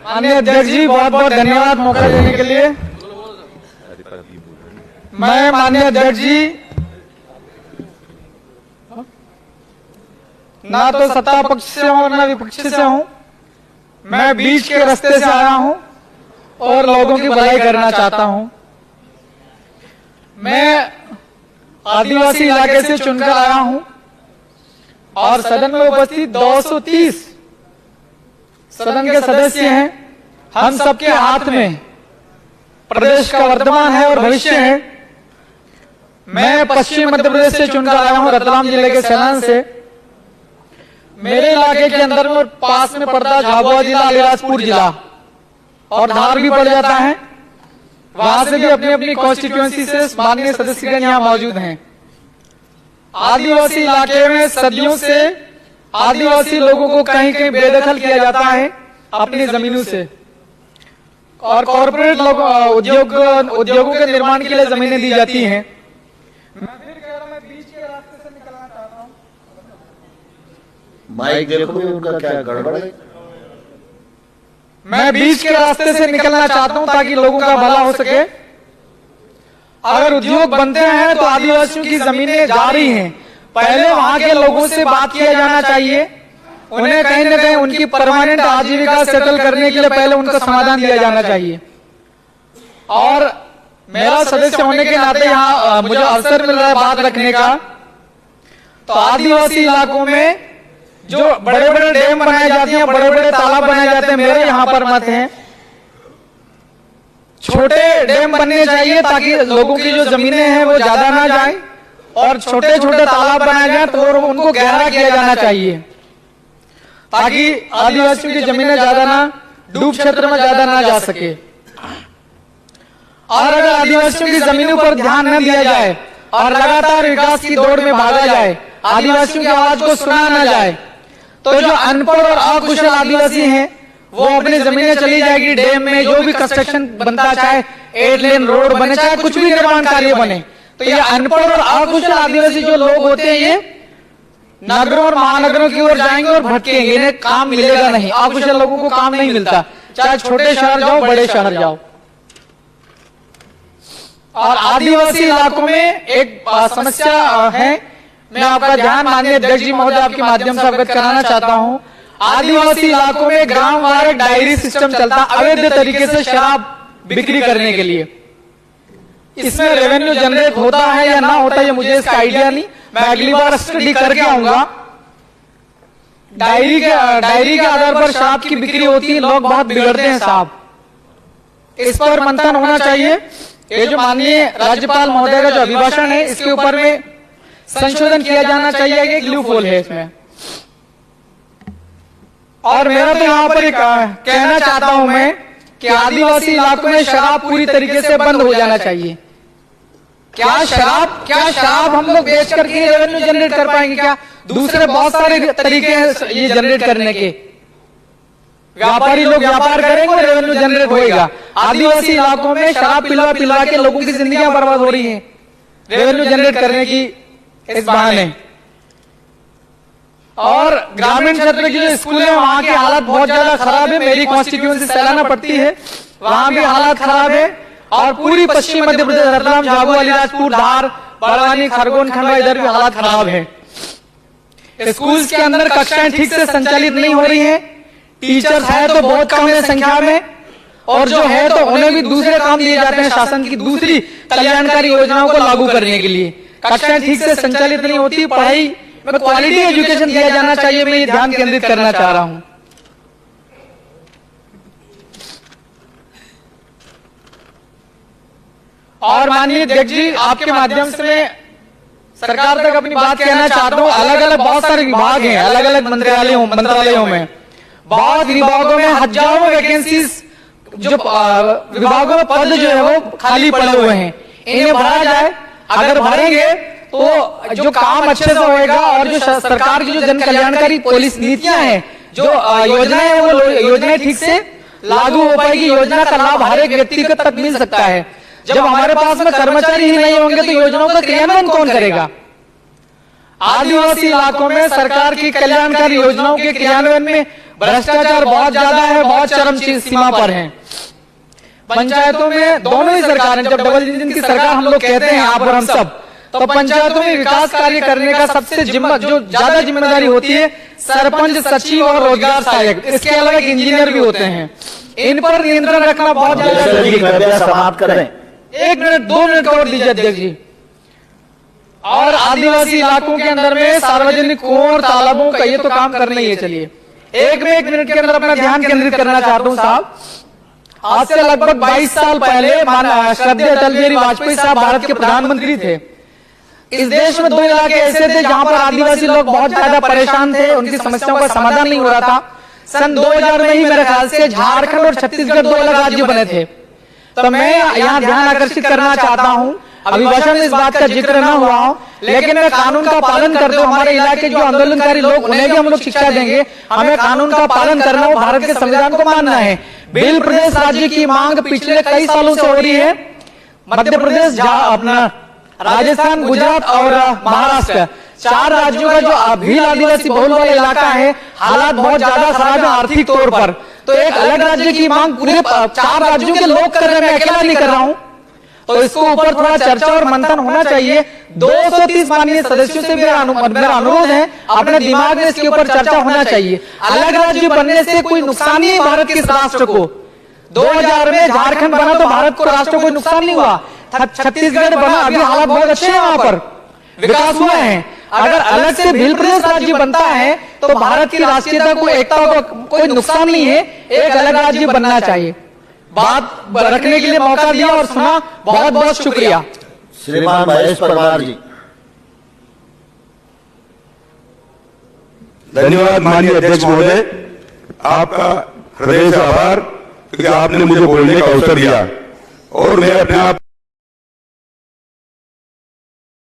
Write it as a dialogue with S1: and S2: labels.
S1: माननीय अध्यक्ष जी, बहुत बहुत धन्यवाद मौका देने के लिए। मैं माननीय अध्यक्ष जी ना तो सत्ता पक्ष से हूं ना विपक्ष से हूं, मैं बीच के रास्ते से आया हूं और लोगों की भलाई करना चाहता हूं। मैं आदिवासी इलाके से चुनकर आया हूं और सदन में उपस्थित 230 सदन के सदस्य हैं। हम सबके हाथ में प्रदेश का वर्तमान है और भविष्य है। मैं पश्चिम मध्य प्रदेश से चुनकर आया हूं, रतलाम जिले के सैलान से। मेरे इलाके के अंदर में पास में पड़ता झाबुआ जिला, अलीराजपुर जिला और धार भी पड़ जाता है। वहां से भी अपनी अपनी कॉन्स्टिट्यूएंसी से माननीय सदस्यगण यहाँ मौजूद हैं। आदिवासी इलाके में सदियों से आदिवासी लोगों को कहीं कहीं बेदखल किया जाता है अपनी जमीनों से, और कॉर्पोरेट उद्योगों के निर्माण के लिए जमीनें दी जाती हैं। मैं फिर कह रहा हूं, मैं बीच के रास्ते से निकलना चाहता हूं।
S2: माइक देखो उनका क्या गड़बड़ है।
S1: मैं बीच के रास्ते से निकलना चाहता हूं ताकि लोगों का भला हो सके। अगर उद्योग बनते हैं तो आदिवासियों की जमीनें जारी हैं, पहले वहां के लोगों से बात किया जाना चाहिए। उन्हें कहीं न कहीं उनकी परमानेंट आजीविका सेटल करने के लिए पहले उनका समाधान दिया जाना चाहिए। और मेरा सदस्य होने के नाते यहाँ मुझे अवसर मिल रहा है बात रखने का। तो आदिवासी इलाकों में जो बड़े बड़े डैम बनाए जाते हैं, बड़े बड़े तालाब बनाए जाते हैं, मेरे यहाँ पर मत है छोटे डैम बनने चाहिए ताकि लोगों की जो जमीनें हैं वो ज्यादा ना जाए, और छोटे छोटे तालाब बनाए जाए तो उनको गहरा किया जाना चाहिए ताकि आदिवासियों की जमीनें ज्यादा ना डूब क्षेत्र में ज्यादा ना जा सके। और अगर आदिवासियों की जमीनों पर ध्यान न दिया जाए और लगातार विकास की दौड़ में भागा जाए, आदिवासियों की आवाज को सुना न जाए, तो जो अनपढ़ और अकुशल आदिवासी हैं वो अपनी जमीनें चली जाएगी डैम में। जो भी कंस्ट्रक्शन बनता, चाहे 8 लेन रोड बने, चाहे कुछ भी निर्माण कार्य बने, तो ये अनपढ़ और अकुशल आदिवासी जो लोग होते हैं ये नगरों और महानगरों की ओर जाएंगे और भटकेंगे। इन्हें काम मिलेगा नहीं, अकुशल लोगों को काम नहीं मिलता, चाहे छोटे शहर जाओ बड़े शहर जाओ। और आदिवासी इलाकों में एक समस्या है, मैं आपका ध्यान माननीय अध्यक्ष जी महोदय आपके माध्यम से अवगत कराना चाहता हूं। आदिवासी इलाकों में ग्राम वार डायरी सिस्टम चलता, अवैध तरीके से शराब बिक्री करने के लिए। इसमें रेवेन्यू जनरेट होता है या ना होता है ये मुझे इसका आइडिया नहीं, मैं अगली बार स्टडी करके आऊंगा। डायरी के आधार पर शराब की बिक्री होती है, लोग बहुत बिगड़ते हैं साहब। इस पर मंथन होना चाहिए। ये जो माननीय राज्यपाल महोदय का जो अभिभाषण है इसके ऊपर में संशोधन किया जाना चाहिए कि एक लूपहोल है इसमें। और मेरा तो यहाँ पर कहना चाहता हूं मैं कि आदिवासी इलाकों में शराब पूरी तरीके से बंद हो जाना चाहिए। क्या शराब हम लोग बेच करके रेवेन्यू जनरेट कर पाएंगे क्या? दूसरे बहुत सारे तरीके हैं ये जनरेट करने के। व्यापारी लोग व्यापार करेंगे और रेवेन्यू जनरेट होएगा। आदिवासी इलाकों में शराब पिलवा के लोगों की जिंदगियां बर्बाद हो रही हैं रेवेन्यू जनरेट करने की इस बहाने। और ग्रामीण क्षेत्र की जो स्कूल है वहां की हालत बहुत ज्यादा खराब है। मेरी कॉन्स्टिट्यूएंसी सैलाना पड़ती है, वहां भी हालत खराब है। और पूरी पश्चिम मध्य प्रदेश, रतलाम, झाबुआ, अलीराजपुर, धार, बड़वानी, खरगोन, खंडवा, इधर भी हालत खराब है। स्कूल के अंदर कक्षाएं ठीक से संचालित नहीं हो रही है। टीचर्स है तो बहुत कम है संख्या में, और जो है तो उन्हें भी दूसरे काम दिए जाते हैं शासन की दूसरी कल्याणकारी योजनाओं को लागू करने के लिए। कक्षाएं ठीक से संचालित नहीं होती। पढ़ाई में क्वालिटी एजुकेशन दिया जाना चाहिए, मैं ये ध्यान केंद्रित करना चाह रहा हूं। और माननीय अध्यक्ष जी आपके माध्यम से मैं सरकार तक अपनी बात कहना चाहता हूं। अलग अलग बहुत सारे विभाग हैं, अलग अलग मंत्रालयों में बहुत विभागों में हजारों वैकेंसीज, जो विभागों में पद जो है वो खाली पड़े हुए हैं, इन्हें भरा जाए। अगर भरेंगे तो जो काम अच्छे से होएगा और जो सरकार की जो जन कल्याणकारी पॉलिसी नीतियां हैं, जो योजनाएं हैं, वो योजनाएं ठीक से लागू हो पाएगी। योजना का लाभ हर एक व्यक्ति तक मिल सकता है। जब हमारे पास में कर्मचारी ही नहीं होंगे तो योजनाओं का क्रियान्वयन कौन करेगा? आदिवासी इलाकों में सरकार की कल्याणकारी योजनाओं के क्रियान्वयन में भ्रष्टाचार बहुत ज्यादा है, बहुत चरम सीमा पर है। पंचायतों में दोनों ही सरकार है, जब डबल इंजन की सरकार हम लोग कहते हैं यहाँ पर हम सब, तो पंचायतों में विकास कार्य करने का सबसे जो ज्यादा जिम्मेदारी होती है सरपंच, सचिव और रोजगार सहायक। इसके अलावा एक इंजीनियर भी होते हैं। इन पर नियंत्रण रखना बहुत ज्यादा।
S2: समाप्त करें।
S1: 1 मिनट 2 मिनट और दीजिए अध्यक्ष जी। और आदिवासी इलाकों के अंदर में सार्वजनिक कुओं और तालाबों का ये तो काम करना ही है। चलिए 1 मिनट के अंदर अपना ध्यान केंद्रित करना चाहता हूं साहब। आज से लगभग 22 साल पहले श्रद्धेय अटल बिहारी वाजपेयी साहब भारत के प्रधानमंत्री थे। इस देश में 2 इलाके ऐसे थे जहां पर आदिवासी लोग बहुत ज्यादा परेशान थे, उनकी समस्याओं का समाधान नहीं हो रहा था। सन 2000 में ही मेरे ख्याल से झारखंड और छत्तीसगढ़ 2 अलग राज्य बने थे। तो मैं यहाँ ध्यान आकर्षित करना चाहता हूँ, अभिभाषण में इस बात का जिक्र न हुआ हो, लेकिन मैं कानून का पालन करते हुए हमारे इलाके जो आंदोलनकारी लोग उन्हें भी हम लोग शिक्षा देंगे। हमें कानून का पालन करना हो, भारत के संविधान को मानना है। बिल प्रदेश राज्य की मांग पिछले कई सालों से हो रही है। मध्य प्रदेश, अपना राजस्थान, गुजरात और महाराष्ट्र, 4 राज्यों का जो भील आदिवासी बहुल वाला इलाका है, हालात बहुत ज्यादा खराब है आर्थिक तौर पर। तो एक अलग राज्य की मांग पूरे 4 राज्यों के लोग कर रहे हैं, मैं अकेला नहीं कर रहा हूं। तो इसको ऊपर थोड़ा चर्चा और मंथन होना चाहिए। 230 माननीय सदस्यों से मेरा अनुरोध है, अपने दिमाग में इसके ऊपर चर्चा होना चाहिए। अलग राज्य बनने से कोई नुकसान नहीं है भारत के इस राष्ट्र को। 2000 में झारखंड बना तो भारत को राष्ट्र को कोई नुकसान नहीं हुआ। छत्तीसगढ़ बना, अभी हालात बहुत अच्छे हैं, वहां पर विकास हुआ है। अगर अलग से भील प्रदेश राज्य बनता है तो भारत की राष्ट्रीयता को, एकता को कोई नुकसान नहीं है। एक अलग राज्य बनना चाहिए। बात रखने के लिए मौका दिया और सुना, बहुत बहुत शुक्रिया।
S2: श्रीमान महेश परमार जी।
S3: धन्यवाद माननीय अध्यक्ष महोदय, आपका हृदय से आभार, क्योंकि आपने मुझे बोलने का अवसर दिया और मैं अपने आप